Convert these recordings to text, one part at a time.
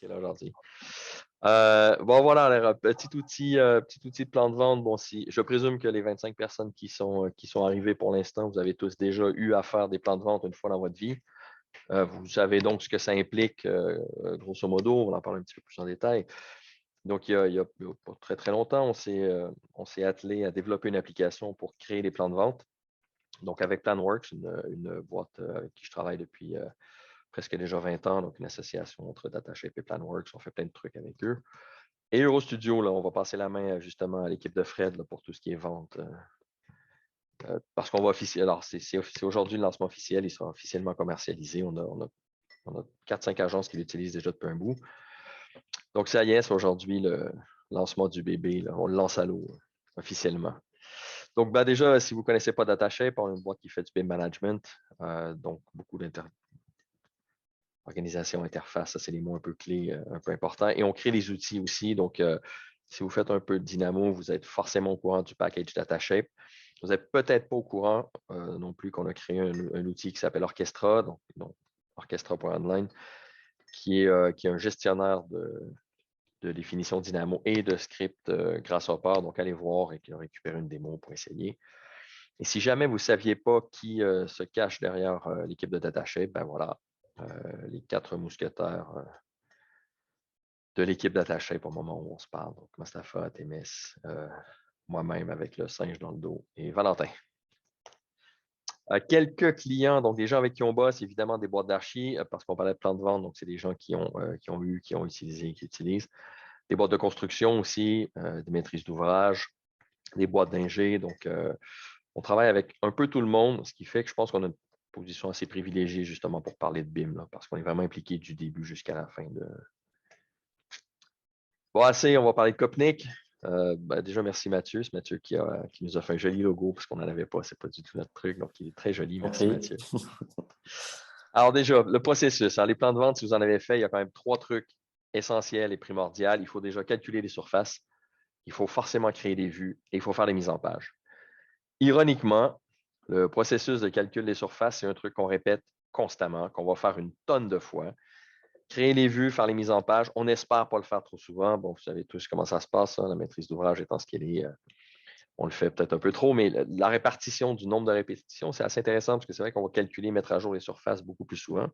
quelle heure aujourd'hui? Bon, voilà, alors, petit outil de plan de vente. Bon, si je présume que les 25 personnes qui sont arrivées pour l'instant, vous avez tous déjà eu à faire des plans de vente une fois dans votre vie. Vous savez donc ce que ça implique, grosso modo. On en parle un petit peu plus en détail. Donc, il y a pas très, très longtemps, on s'est attelé à développer une application pour créer des plans de vente. Donc, avec Planworks, une boîte avec qui je travaille depuis presque déjà 20 ans, donc une association entre DataShape et Planworks. On fait plein de trucs avec eux. Et Eurostudio, là, on va passer la main justement à l'équipe de Fred là, pour tout ce qui est vente. Parce qu'on va officiellement. Alors, c'est aujourd'hui le lancement officiel. Il sera officiellement commercialisé. On a 4-5 agences qui l'utilisent déjà depuis un bout. Donc, ça y est, c'est aujourd'hui le lancement du bébé. Là. On le lance à l'eau officiellement. Donc, ben déjà, si vous ne connaissez pas DataShape, on a une boîte qui fait du BIM management. Donc, beaucoup d'organisation, interface, ça, c'est les mots un peu clés, un peu importants. Et on crée des outils aussi. Donc, si vous faites un peu de Dynamo, vous êtes forcément au courant du package DataShape. Vous n'êtes peut-être pas au courant non plus qu'on a créé un outil qui s'appelle Orchestra, donc Orchestra.online, qui est un gestionnaire de définition Dynamo et de script Grasshopper. Donc, allez voir et récupérer une démo pour essayer. Et si jamais vous ne saviez pas qui se cache derrière l'équipe de DataShape, ben voilà, les 4 mousquetaires de l'équipe DataShape au moment où on se parle. Donc, Mustapha, Témis, moi-même avec le singe dans le dos et Valentin. Quelques clients, donc des gens avec qui on bosse, évidemment des boîtes d'archi, parce qu'on parlait de plan de vente, donc c'est des gens qui ont eu, qui ont utilisé, qui utilisent. Des boîtes de construction aussi, des maîtrises d'ouvrage, des boîtes d'ingé. Donc, on travaille avec un peu tout le monde, ce qui fait que je pense qu'on a une position assez privilégiée justement pour parler de BIM, là, parce qu'on est vraiment impliqué du début jusqu'à la fin de. Bon, assez, on va parler de Copnik. Déjà, merci Mathieu. C'est Mathieu qui nous a fait un joli logo parce qu'on n'en avait pas. C'est pas du tout notre truc. Donc, il est très joli. Merci Mathieu. Alors déjà, le processus. Alors, les plans de vente, si vous en avez fait, il y a quand même 3 trucs essentiels et primordiaux. Il faut déjà calculer les surfaces. Il faut forcément créer des vues et il faut faire des mises en page. Ironiquement, le processus de calcul des surfaces, c'est un truc qu'on répète constamment, qu'on va faire une tonne de fois. Créer les vues, faire les mises en page. On n'espère pas le faire trop souvent. Bon, vous savez tous comment ça se passe, hein, la maîtrise d'ouvrage étant ce qu'elle est. On le fait peut-être un peu trop, mais la répartition du nombre de répétitions, c'est assez intéressant parce que c'est vrai qu'on va calculer, mettre à jour les surfaces beaucoup plus souvent.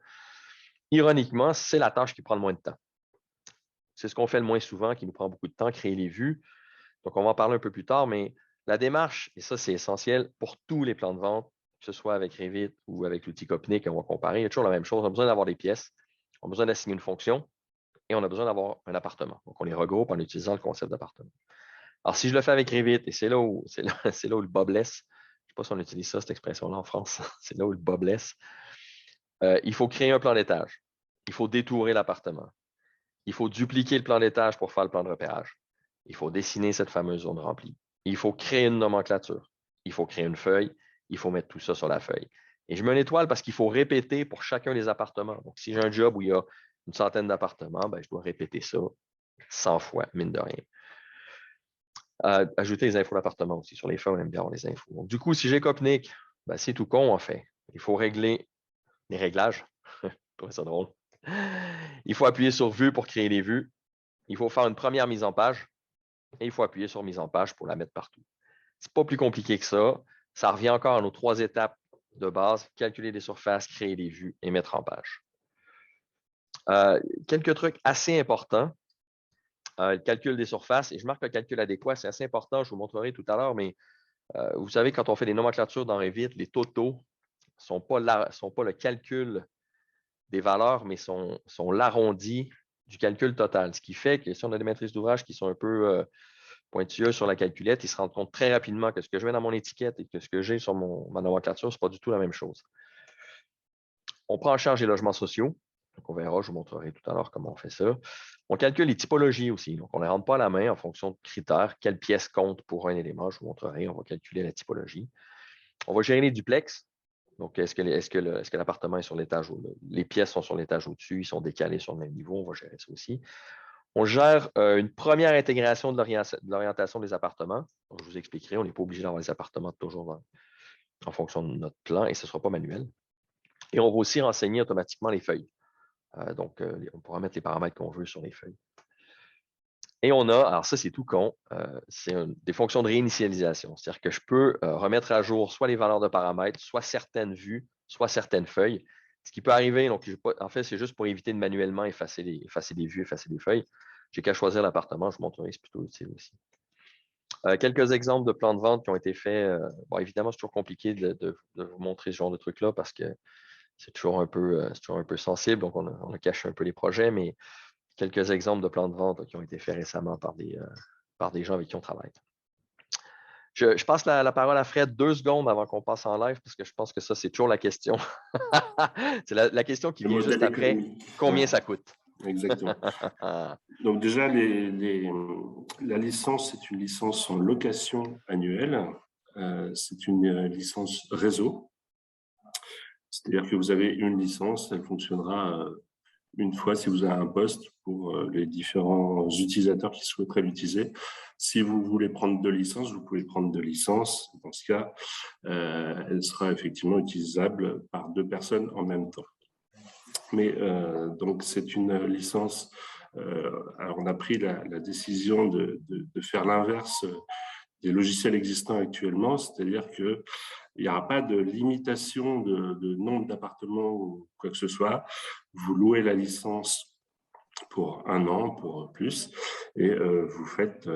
Ironiquement, c'est la tâche qui prend le moins de temps. C'est ce qu'on fait le moins souvent, qui nous prend beaucoup de temps, créer les vues. Donc, on va en parler un peu plus tard, mais la démarche, et ça, c'est essentiel pour tous les plans de vente, que ce soit avec Revit ou avec l'outil Copnik, on va comparer. Il y a toujours la même chose. On a besoin d'avoir des pièces, on a besoin d'assigner une fonction et on a besoin d'avoir un appartement. Donc, on les regroupe en utilisant le concept d'appartement. Alors, si je le fais avec Revit, et c'est là où le bas blesse, je ne sais pas si on utilise ça, cette expression-là en France, c'est là où le bas blesse, il faut créer un plan d'étage. Il faut détourer l'appartement. Il faut dupliquer le plan d'étage pour faire le plan de repérage. Il faut dessiner cette fameuse zone remplie. Il faut créer une nomenclature. Il faut créer une feuille. Il faut mettre tout ça sur la feuille. Et je mets une étoile parce qu'il faut répéter pour chacun des appartements. Donc, si j'ai un job où il y a une centaine d'appartements, ben, je dois répéter ça 100 fois, mine de rien. Ajouter les infos d'appartement aussi. Sur les feuilles, on aime bien avoir les infos. Donc, du coup, si j'ai Copnik, ben, c'est tout con, en fait. Il faut régler les réglages. Je trouve ça drôle. Il faut appuyer sur Vue pour créer les vues. Il faut faire une première mise en page et il faut appuyer sur mise en page pour la mettre partout. C'est pas plus compliqué que ça. Ça revient encore à nos 3 étapes de base, calculer des surfaces, créer des vues et mettre en page. Quelques trucs assez importants. Le calcul des surfaces, et je marque le calcul adéquat, c'est assez important, je vous montrerai tout à l'heure, mais vous savez, quand on fait des nomenclatures dans Revit, les totaux ne sont pas le calcul des valeurs, mais sont l'arrondi du calcul total. Ce qui fait que si on a des maîtrises d'ouvrage qui sont un peu pointilleuses sur la calculette, ils se rendent compte très rapidement que ce que je mets dans mon étiquette et que ce que j'ai sur ma nomenclature, ce n'est pas du tout la même chose. On prend en charge les logements sociaux. Donc, on verra, je vous montrerai tout à l'heure comment on fait ça. On calcule les typologies aussi. Donc, on ne les rentre pas à la main en fonction de critères. Quelle pièce compte pour un élément? Je vous montrerai. On va calculer la typologie. On va gérer les duplex. Donc, est-ce que l'appartement est sur l'étage ou les pièces sont sur l'étage au-dessus, ils sont décalés sur le même niveau? On va gérer ça aussi. On gère une première intégration de l'orientation des appartements. Donc, je vous expliquerai, on n'est pas obligé d'avoir les appartements toujours en fonction de notre plan et ce ne sera pas manuel. Et on va aussi renseigner automatiquement les feuilles. Donc, on pourra mettre les paramètres qu'on veut sur les feuilles. Et on a, alors ça c'est tout con, c'est des fonctions de réinitialisation. C'est-à-dire que je peux remettre à jour soit les valeurs de paramètres, soit certaines vues, soit certaines feuilles. Ce qui peut arriver, donc en fait, c'est juste pour éviter de manuellement effacer les vues, effacer les feuilles. J'ai qu'à choisir l'appartement, je vous montrerai, c'est plutôt utile aussi. Quelques exemples de plans de vente qui ont été faits. Bon, évidemment, c'est toujours compliqué de vous montrer ce genre de trucs-là parce que c'est toujours un peu sensible, donc on a caché un peu les projets, mais quelques exemples de plans de vente qui ont été faits récemment par des gens avec qui on travaille. Je passe la parole à Fred 2 secondes avant qu'on passe en live, parce que je pense que ça, c'est toujours la question. C'est la question qui vient juste après. Combien ça coûte? Exactement. Donc déjà, la licence, c'est une licence en location annuelle. C'est une licence réseau. C'est-à-dire que vous avez une licence, elle fonctionnera une fois si vous avez un poste pour les différents utilisateurs qui souhaiteraient l'utiliser. Si vous voulez prendre 2 licences, vous pouvez prendre 2 licences. Dans ce cas, elle sera effectivement utilisable par 2 personnes en même temps. Mais donc, c'est une licence. Alors, on a pris la décision de faire l'inverse des logiciels existants actuellement, c'est-à-dire qu'il n'y aura pas de limitation de nombre d'appartements ou quoi que ce soit. Vous louez la licence pour 1 an, pour plus, et vous faites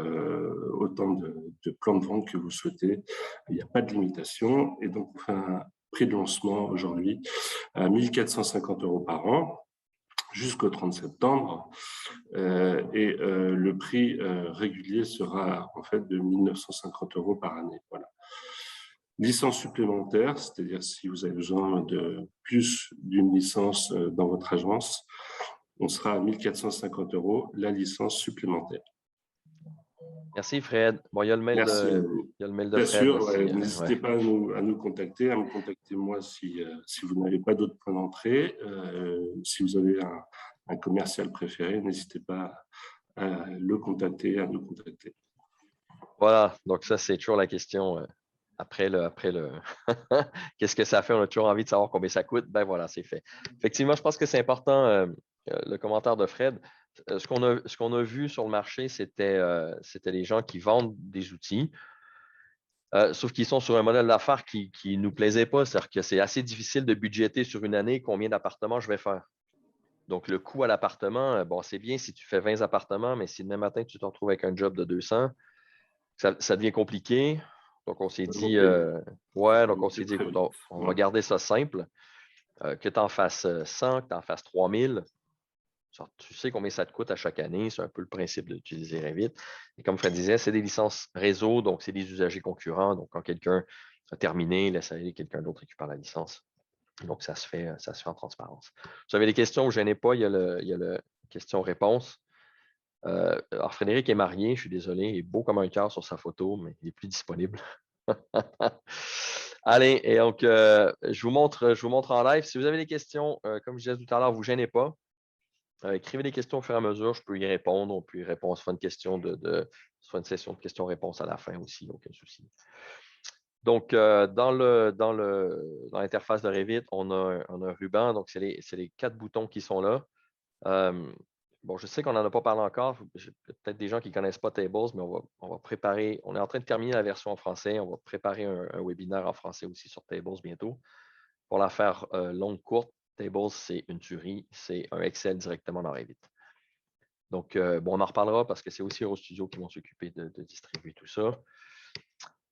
autant de plans de vente que vous souhaitez. Il n'y a pas de limitation. Et donc, un prix de lancement aujourd'hui à 1 450 € par an jusqu'au 30 septembre. Et le prix régulier sera en fait de 1 950 € par année. Voilà. Licence supplémentaire, c'est-à-dire si vous avez besoin de plus d'une licence dans votre agence, on sera à 1 450 € la licence supplémentaire. Merci Fred. Bon, il y a le mail de Bien Fred sûr, aussi. n'hésitez pas à nous contacter, à me contacter moi si vous n'avez pas d'autres points d'entrée. Si vous avez un commercial préféré, n'hésitez pas à le contacter, à nous contacter. Voilà, donc ça, c'est toujours la question. Après le qu'est-ce que ça fait? On a toujours envie de savoir combien ça coûte. Ben voilà, c'est fait. Effectivement, je pense que c'est important, le commentaire de Fred. Ce qu'on a vu sur le marché, c'était les gens qui vendent des outils, sauf qu'ils sont sur un modèle d'affaires qui ne nous plaisait pas. C'est-à-dire que c'est assez difficile de budgéter sur une année combien d'appartements je vais faire. Donc, le coût à l'appartement, bon, c'est bien si tu fais 20 appartements, mais si demain matin, tu te retrouves avec un job de 200, ça devient compliqué. Donc, on s'est dit, écoute, on va garder ça simple. Que tu en fasses 100, que tu en fasses 3000, tu sais combien ça te coûte à chaque année. C'est un peu le principe d'utiliser Revit. Et comme Fred disait, c'est des licences réseau, donc c'est des usagers concurrents. Donc, quand quelqu'un a terminé, laisse aller quelqu'un d'autre récupère la licence. Donc, ça se fait en transparence. Vous avez des questions, je n'ai pas, il y a le question-réponse. Alors, Frédéric est marié, je suis désolé, il est beau comme un cœur sur sa photo, mais il n'est plus disponible. Allez, et donc, je vous montre en live. Si vous avez des questions, comme je disais tout à l'heure, ne vous gênez pas. Écrivez des questions au fur et à mesure, je peux y répondre. On peut y répondre, soit une session de questions-réponses à la fin aussi, aucun souci. Donc, dans l'interface de Revit, on a un ruban. Donc, c'est les 4 boutons qui sont là. Bon, je sais qu'on n'en a pas parlé encore. J'ai peut-être des gens qui ne connaissent pas Tables, mais on va préparer. On est en train de terminer la version en français. On va préparer un webinaire en français aussi sur Tables bientôt. Pour la faire longue, courte, Tables, c'est une tuerie. C'est un Excel directement dans Revit. Donc, bon, on en reparlera parce que c'est aussi RoStudio qui vont s'occuper de distribuer tout ça.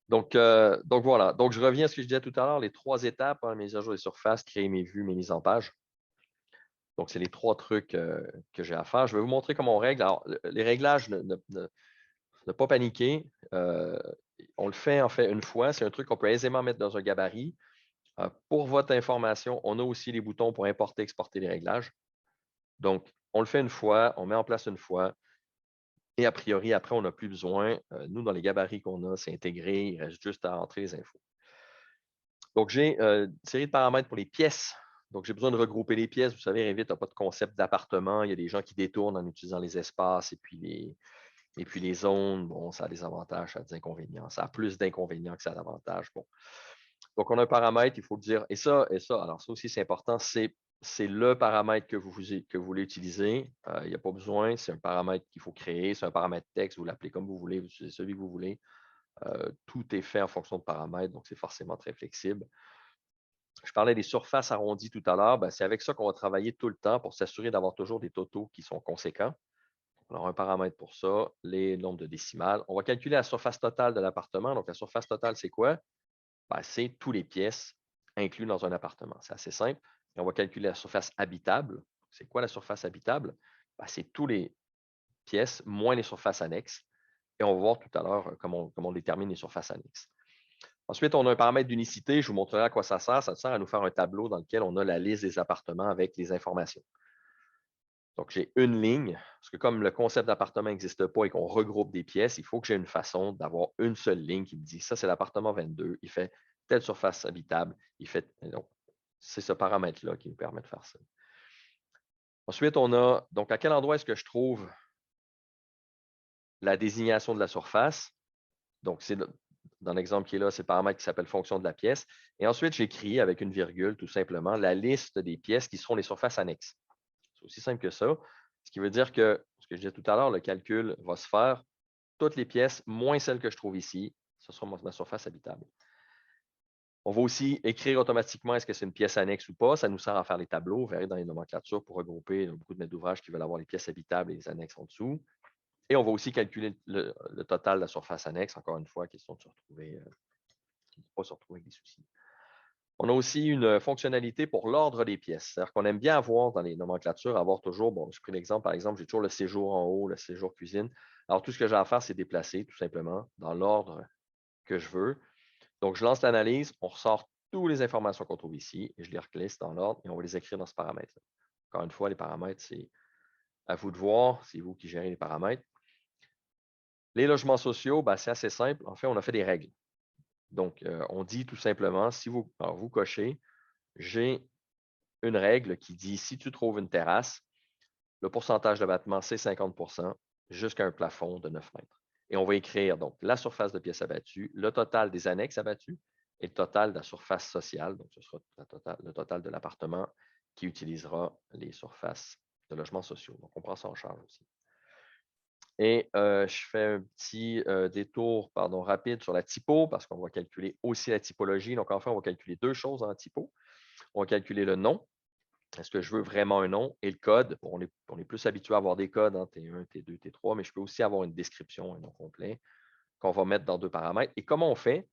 Donc voilà. Donc, je reviens à ce que je disais tout à l'heure, les 3 étapes, mise à jour des surfaces, créer mes vues, mes mises en page. Donc, c'est les 3 trucs que j'ai à faire. Je vais vous montrer comment on règle. Alors, les réglages, ne pas paniquer. On le fait en fait une fois. C'est un truc qu'on peut aisément mettre dans un gabarit. Pour votre information, on a aussi les boutons pour importer, exporter les réglages. Donc, on le fait une fois, on met en place une fois. Et a priori, après, on n'a plus besoin. Nous, dans les gabarits qu'on a, c'est intégré. Il reste juste à entrer les infos. Donc, j'ai une série de paramètres pour les pièces. Donc, j'ai besoin de regrouper les pièces. Vous savez, Revit n'a pas de concept d'appartement. Il y a des gens qui détournent en utilisant les espaces et puis les zones. Bon, ça a des avantages, ça a des inconvénients. Ça a plus d'inconvénients que ça a d'avantages. Bon. Donc, on a un paramètre, il faut le dire. Et ça, alors ça aussi, c'est important, c'est c'est le paramètre que vous voulez utiliser. Il n'y a pas besoin, c'est un paramètre qu'il faut créer, c'est un paramètre texte, vous l'appelez comme vous voulez, vous utilisez celui que vous voulez. Tout est fait en fonction de paramètres, donc c'est forcément très flexible. Je parlais des surfaces arrondies tout à l'heure. C'est avec ça qu'on va travailler tout le temps pour s'assurer d'avoir toujours des totaux qui sont conséquents. On aura un paramètre pour ça, les nombres de décimales. On va calculer la surface totale de l'appartement. Donc, la surface totale, c'est quoi? C'est tous les pièces incluses dans un appartement. C'est assez simple. Et on va calculer la surface habitable. C'est quoi la surface habitable? C'est tous les pièces moins les surfaces annexes. Et on va voir tout à l'heure comment on détermine les surfaces annexes. Ensuite, on a un paramètre d'unicité. Je vous montrerai à quoi ça sert. Ça sert à nous faire un tableau dans lequel on a la liste des appartements avec les informations. Donc, j'ai une ligne, parce que comme le concept d'appartement n'existe pas et qu'on regroupe des pièces, il faut que j'ai une façon d'avoir une seule ligne qui me dit ça, c'est l'appartement 22, il fait telle surface habitable, il fait. Donc, c'est ce paramètre-là qui nous permet de faire ça. Ensuite, on a donc à quel endroit est-ce que je trouve la désignation de la surface? Donc, c'est dans l'exemple qui est là, c'est le paramètre qui s'appelle fonction de la pièce. Et ensuite, j'écris avec une virgule, tout simplement, la liste des pièces qui seront les surfaces annexes. C'est aussi simple que ça. Ce qui veut dire que, ce que je disais tout à l'heure, le calcul va se faire toutes les pièces moins celles que je trouve ici. Ce sera ma surface habitable. On va aussi écrire automatiquement est-ce que c'est une pièce annexe ou pas. Ça nous sert à faire les tableaux. Vous verrez dans les nomenclatures pour regrouper beaucoup de maîtres d'ouvrage qui veulent avoir les pièces habitables et les annexes en dessous. Et on va aussi calculer le total de la surface annexe, encore une fois, question de pas se retrouver avec des soucis. On a aussi une fonctionnalité pour l'ordre des pièces. C'est-à-dire qu'on aime bien avoir dans les nomenclatures, avoir toujours, j'ai pris l'exemple, par exemple, j'ai toujours le séjour en haut, le séjour cuisine. Alors, tout ce que j'ai à faire, c'est déplacer tout simplement dans l'ordre que je veux. Donc, je lance l'analyse, on ressort toutes les informations qu'on trouve ici et je les reclisse dans l'ordre et on va les écrire dans ce paramètre-là. Encore une fois, les paramètres, c'est à vous de voir, c'est vous qui gérez les paramètres. Les logements sociaux, c'est assez simple. En fait, on a fait des règles. Donc, on dit tout simplement, si vous cochez, j'ai une règle qui dit si tu trouves une terrasse, le pourcentage d'abattement, c'est 50 jusqu'à un plafond de 9 mètres. Et on va écrire donc la surface de pièces abattues, le total des annexes abattues et le total de la surface sociale. Donc, ce sera le total de l'appartement qui utilisera les surfaces de logements sociaux. Donc, on prend ça en charge aussi. Et je fais un petit détour rapide sur la typo parce qu'on va calculer aussi la typologie. Donc, enfin, on va calculer deux choses dans la typo. On va calculer le nom. Est-ce que je veux vraiment un nom et le code? On est plus habitué à avoir des codes, T1, T2, T3, mais je peux aussi avoir une description, un nom complet, qu'on va mettre dans deux paramètres. Et comment on fait?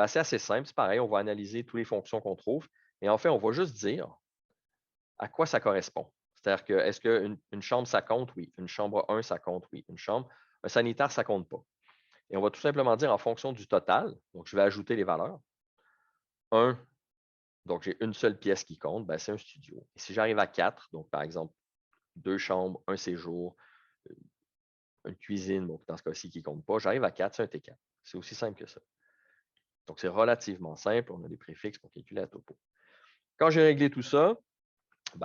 C'est assez simple. C'est pareil, on va analyser toutes les fonctions qu'on trouve. Et en fait, on va juste dire à quoi ça correspond. C'est-à-dire que est-ce qu'une chambre, ça compte? Oui. Une chambre 1, ça compte? Oui. Une chambre, un sanitaire, ça ne compte pas. Et on va tout simplement dire en fonction du total, donc je vais ajouter les valeurs. 1, donc j'ai une seule pièce qui compte, c'est un studio. Et si j'arrive à 4, donc par exemple, 2 chambres, un séjour, une cuisine, dans ce cas-ci qui ne compte pas, j'arrive à 4, c'est un T4. C'est aussi simple que ça. Donc c'est relativement simple, on a des préfixes pour calculer la topo. Quand j'ai réglé tout ça,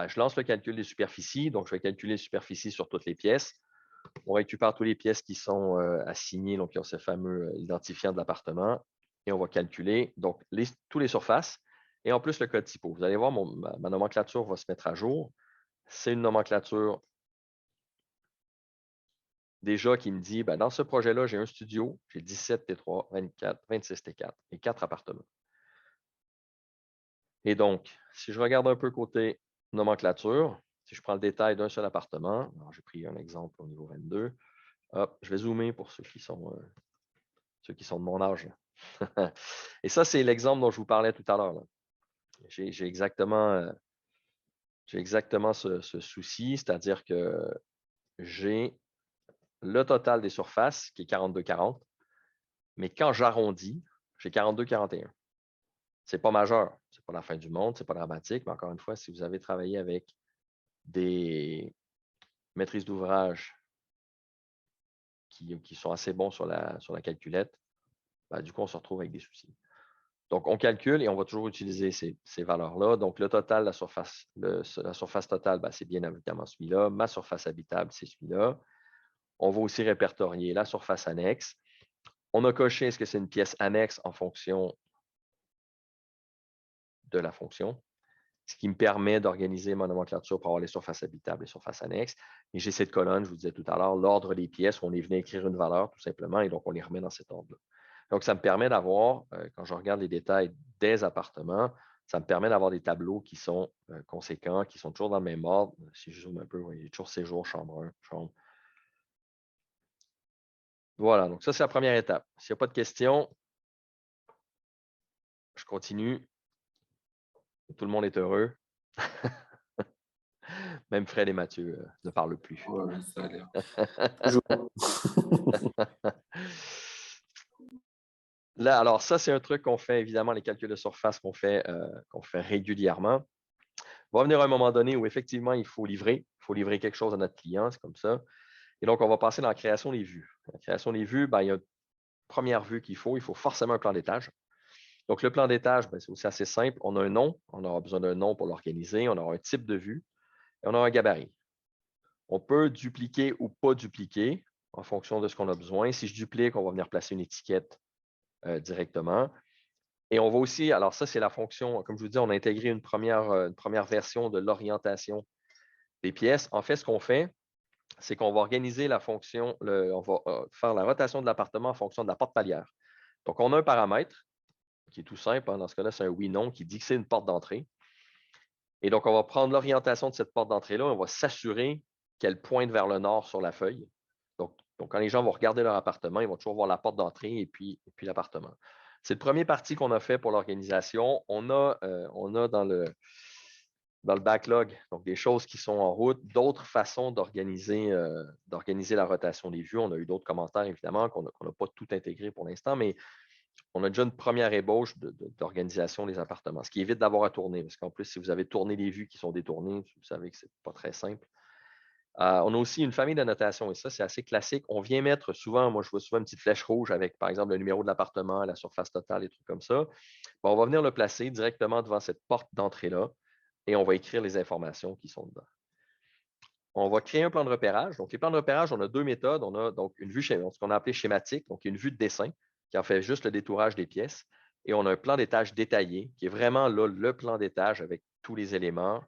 je lance le calcul des superficies. Donc, je vais calculer les superficies sur toutes les pièces. On récupère toutes les pièces qui sont assignées, donc qui ont ce fameux identifiant de l'appartement. Et on va calculer donc toutes les surfaces et en plus le code typo. Vous allez voir, ma nomenclature va se mettre à jour. C'est une nomenclature déjà qui me dit, dans ce projet-là, j'ai un studio, j'ai 17 T3, 24, 26 T4 et 4 appartements. Et donc, si je regarde un peu côté nomenclature, si je prends le détail d'un seul appartement, j'ai pris un exemple au niveau 22, hop, je vais zoomer pour ceux qui sont de mon âge. Et ça, c'est l'exemple dont je vous parlais tout à l'heure. J'ai exactement ce souci, c'est-à-dire que j'ai le total des surfaces qui est 42,40, mais quand j'arrondis, j'ai 42,41. Ce n'est pas majeur, ce n'est pas la fin du monde, ce n'est pas dramatique, mais encore une fois, si vous avez travaillé avec des maîtrises d'ouvrage qui sont assez bons sur la calculette, du coup, on se retrouve avec des soucis. Donc, on calcule et on va toujours utiliser ces valeurs-là. Donc, le total, la surface totale, c'est bien évidemment celui-là. Ma surface habitable, c'est celui-là. On va aussi répertorier la surface annexe. On a coché est-ce que c'est une pièce annexe en fonction de la fonction. ce qui me permet d'organiser ma nomenclature pour avoir les surfaces habitables et les surfaces annexes. Et j'ai cette colonne, je vous disais tout à l'heure, l'ordre des pièces où on est venu écrire une valeur tout simplement, et donc on les remet dans cet ordre-là. Donc, ça me permet d'avoir, quand je regarde les détails des appartements, ça me permet d'avoir des tableaux qui sont conséquents, qui sont toujours dans le même ordre. Si je zoome un peu, vous voyez, toujours séjour, chambre 1, chambre. Voilà, donc ça, c'est la première étape. S'il n'y a pas de questions, je continue. Tout le monde est heureux. Même Fred et Mathieu ne parlent plus. Ouais, ça a l'air. Là, alors ça, c'est un truc qu'on fait, évidemment, les calculs de surface qu'on fait régulièrement. Il va venir un moment donné où effectivement, il faut livrer quelque chose à notre client, c'est comme ça. Et donc, on va passer dans la création des vues. La création des vues, il y a une première vue il faut forcément un plan d'étage. Donc, le plan d'étage, c'est aussi assez simple. On a un nom, on aura besoin d'un nom pour l'organiser, on aura un type de vue et on a un gabarit. On peut dupliquer ou pas dupliquer en fonction de ce qu'on a besoin. Si je duplique, on va venir placer une étiquette directement. Et on va aussi, alors ça, c'est la fonction, comme je vous dis, on a intégré une première version de l'orientation des pièces. En fait, ce qu'on fait, c'est qu'on va organiser la fonction, on va faire la rotation de l'appartement en fonction de la porte palière. Donc, on a un paramètre qui est tout simple. Dans ce cas-là, c'est un oui-non qui dit que c'est une porte d'entrée. Et donc, on va prendre l'orientation de cette porte d'entrée-là. On va s'assurer qu'elle pointe vers le nord sur la feuille. Donc, quand les gens vont regarder leur appartement, ils vont toujours voir la porte d'entrée et puis l'appartement. C'est le premier parti qu'on a fait pour l'organisation. On a dans le backlog, donc des choses qui sont en route, d'autres façons d'organiser la rotation des vues. On a eu d'autres commentaires, évidemment, qu'on n'a pas tout intégré pour l'instant, mais on a déjà une première ébauche d'organisation des appartements, ce qui évite d'avoir à tourner, parce qu'en plus, si vous avez tourné les vues qui sont détournées, vous savez que ce n'est pas très simple. On a aussi une famille d'annotations, et ça, c'est assez classique. On vient mettre souvent, moi, je vois souvent une petite flèche rouge avec, par exemple, le numéro de l'appartement, la surface totale, des trucs comme ça. On va venir le placer directement devant cette porte d'entrée-là, et on va écrire les informations qui sont dedans. On va créer un plan de repérage. Donc, les plans de repérage, on a deux méthodes. On a donc une vue, ce qu'on a appelé schématique, donc une vue de dessin qui en fait juste le détourage des pièces. Et on a un plan d'étage détaillé qui est vraiment là le plan d'étage avec tous les éléments.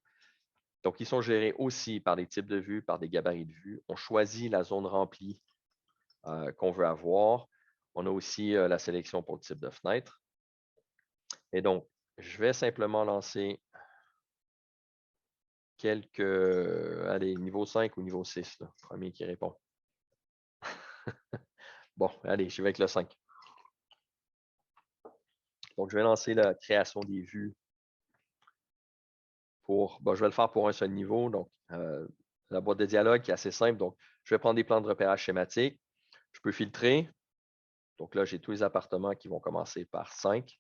Donc, ils sont gérés aussi par des types de vues, par des gabarits de vue. On choisit la zone remplie qu'on veut avoir. On a aussi la sélection pour le type de fenêtre. Et donc, je vais simplement lancer quelques, allez, niveau 5 ou niveau 6, là, premier qui répond. Bon, allez, je vais avec le 5. Donc, je vais lancer la création des vues je vais le faire pour un seul niveau. Donc, la boîte de dialogue qui est assez simple. Donc, je vais prendre des plans de repérage schématiques. Je peux filtrer. Donc là, j'ai tous les appartements qui vont commencer par 5.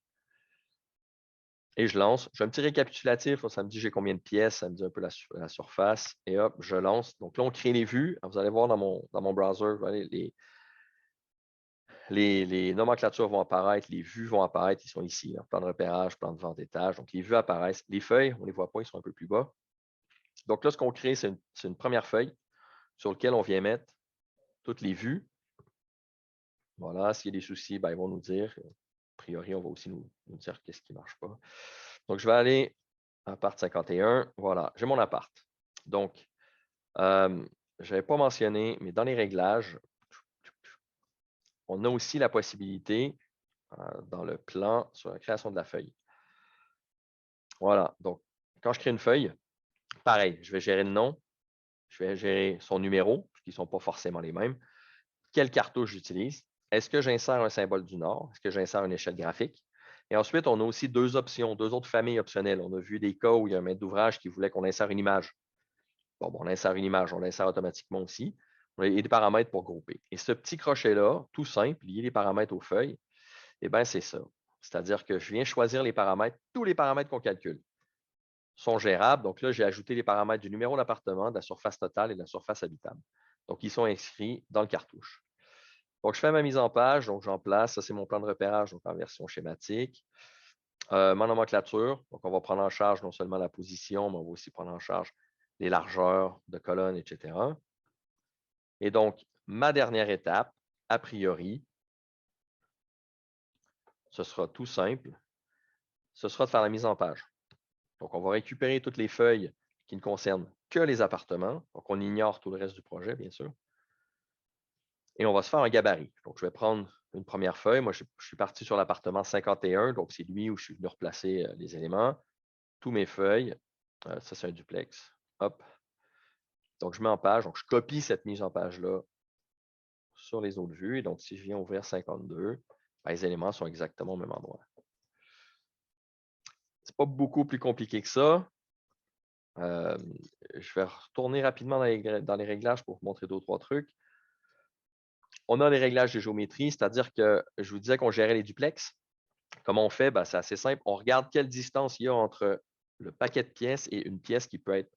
Et je lance. J'ai un petit récapitulatif. Ça me dit j'ai combien de pièces. Ça me dit un peu la surface. Et hop, je lance. Donc là, on crée les vues. Vous allez voir dans mon browser, les nomenclatures vont apparaître, les vues vont apparaître, ils sont ici, plan de repérage, plan de vente d'étage. Donc, les vues apparaissent. Les feuilles, on ne les voit pas, ils sont un peu plus bas. Donc là, ce qu'on crée, c'est une première feuille sur laquelle on vient mettre toutes les vues. Voilà, s'il y a des soucis, ils vont nous dire. A priori, on va aussi nous dire qu'est-ce qui ne marche pas. Donc, je vais aller à appart 51. Voilà, j'ai mon appart. Donc, je n'avais pas mentionné, mais dans les réglages, on a aussi la possibilité dans le plan sur la création de la feuille. Voilà, donc quand je crée une feuille, pareil, je vais gérer le nom, je vais gérer son numéro, qui ne sont pas forcément les mêmes. Quelle cartouche j'utilise? Est-ce que j'insère un symbole du Nord? Est-ce que j'insère une échelle graphique? Et ensuite, on a aussi deux options, deux autres familles optionnelles. On a vu des cas où il y a un maître d'ouvrage qui voulait qu'on insère une image. Bon, on insère une image, on l'insère automatiquement aussi. On a des paramètres pour grouper. Et ce petit crochet-là, tout simple, lier les paramètres aux feuilles, eh bien, c'est ça. C'est-à-dire que je viens choisir les paramètres, tous les paramètres qu'on calcule sont gérables. Donc là, j'ai ajouté les paramètres du numéro d'appartement, de la surface totale et de la surface habitable. Donc, ils sont inscrits dans le cartouche. Donc, je fais ma mise en page. Donc, j'en place. Ça, c'est mon plan de repérage, donc en version schématique. Ma nomenclature. Donc, on va prendre en charge non seulement la position, mais on va aussi prendre en charge les largeurs de colonnes, etc. Et donc, ma dernière étape, a priori, ce sera tout simple. Ce sera de faire la mise en page. Donc, on va récupérer toutes les feuilles qui ne concernent que les appartements. Donc, on ignore tout le reste du projet, bien sûr. Et on va se faire un gabarit. Donc, je vais prendre une première feuille. Moi, je suis parti sur l'appartement 51. Donc, c'est lui où je suis venu replacer les éléments. Tous mes feuilles. Ça, c'est un duplex. Hop. Donc, je mets en page. Donc, je copie cette mise en page-là sur les autres vues. Et donc, si je viens ouvrir 52, les éléments sont exactement au même endroit. Ce n'est pas beaucoup plus compliqué que ça. Je vais retourner rapidement dans les réglages pour vous montrer 2 ou 3 trucs. On a les réglages de géométrie, c'est-à-dire que je vous disais qu'on gérait les duplex. Comment on fait? C'est assez simple. On regarde quelle distance il y a entre le paquet de pièces et une pièce qui peut être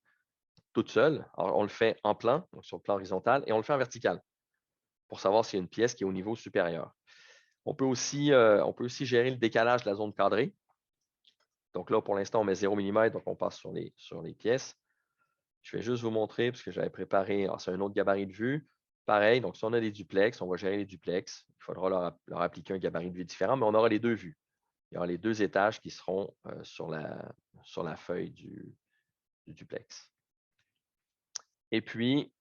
toute seule. Alors, on le fait en plan, donc sur le plan horizontal, et on le fait en vertical pour savoir s'il y a une pièce qui est au niveau supérieur. On peut aussi gérer le décalage de la zone cadrée. Donc là, pour l'instant, on met 0 mm, donc on passe sur les pièces. Je vais juste vous montrer, parce que j'avais préparé, c'est un autre gabarit de vue. Pareil, donc si on a des duplex, on va gérer les duplex. Il faudra leur appliquer un gabarit de vue différent, mais on aura les 2 vues. Il y aura les 2 étages qui seront sur la feuille du duplex. Et puis,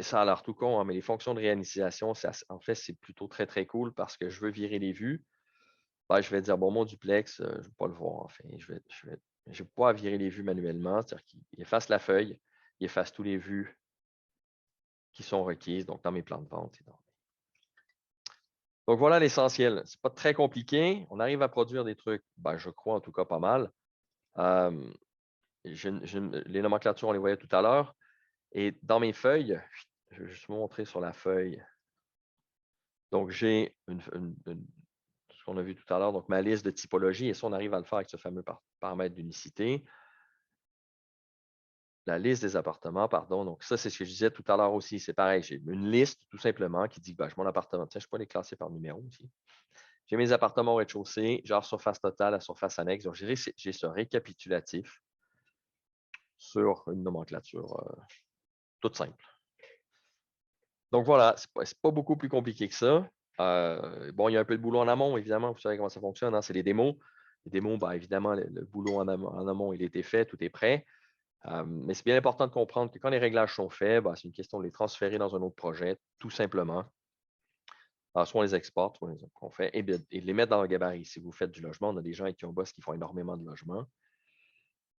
ça a l'air tout con, mais les fonctions de réinitialisation, en fait, c'est plutôt très, très cool parce que je veux virer les vues. Je vais dire, bon, mon duplex, je ne vais pas le voir. Enfin, je n'ai pas à virer les vues manuellement, c'est-à-dire qu'il efface la feuille, il efface toutes les vues qui sont requises, donc dans mes plans de vente. Donc, voilà l'essentiel. Ce n'est pas très compliqué. On arrive à produire des trucs, je crois en tout cas pas mal. Les nomenclatures, on les voyait tout à l'heure. Et dans mes feuilles, je vais juste vous montrer sur la feuille. Donc, j'ai ce qu'on a vu tout à l'heure, donc ma liste de typologie. Et ça, on arrive à le faire avec ce fameux paramètre d'unicité. La liste des appartements, pardon. Donc, ça, c'est ce que je disais tout à l'heure aussi. C'est pareil, j'ai une liste tout simplement qui dit que j'ai mon appartement. Tiens, je peux les classer par numéro aussi. J'ai mes appartements au rez-de-chaussée, genre surface totale à surface annexe. Donc, j'ai ce récapitulatif sur une nomenclature toute simple. Donc, voilà, ce n'est pas beaucoup plus compliqué que ça. Il y a un peu de boulot en amont, évidemment. Vous savez comment ça fonctionne, hein? C'est les démos. Les démos, évidemment, le boulot en amont, il a été fait, tout est prêt. Mais c'est bien important de comprendre que quand les réglages sont faits, c'est une question de les transférer dans un autre projet, tout simplement. Alors, soit on les exporte, soit on fait, et de les mettre dans le gabarit. Si vous faites du logement, on a des gens avec qui on bosse qui font énormément de logements.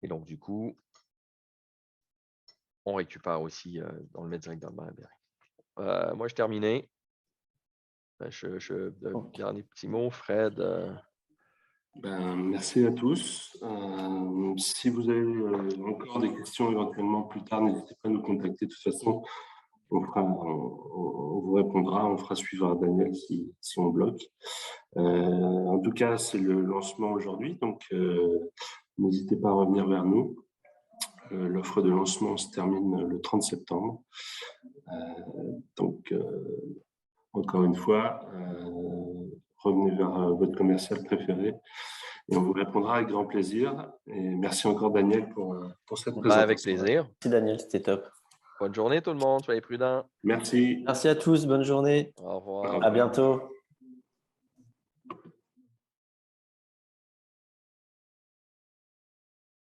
Et donc, du coup, on récupère aussi, on le met directement dans le gabarit. Moi, je terminé. Dernier petit mot, Fred. Merci à tous. Si vous avez encore des questions éventuellement plus tard, n'hésitez pas à nous contacter. De toute façon, on vous répondra, on fera suivre à Daniel si on bloque. En tout cas, c'est le lancement aujourd'hui, donc n'hésitez pas à revenir vers nous. L'offre de lancement se termine le 30 septembre. Donc, encore une fois, revenez vers votre commercial préféré et on vous répondra avec grand plaisir. Et merci encore, Daniel, pour cette présentation. Avec plaisir. Merci, Daniel, c'était top. Bonne journée tout le monde, soyez prudents. Merci. Merci à tous, bonne journée. Au revoir. À bientôt.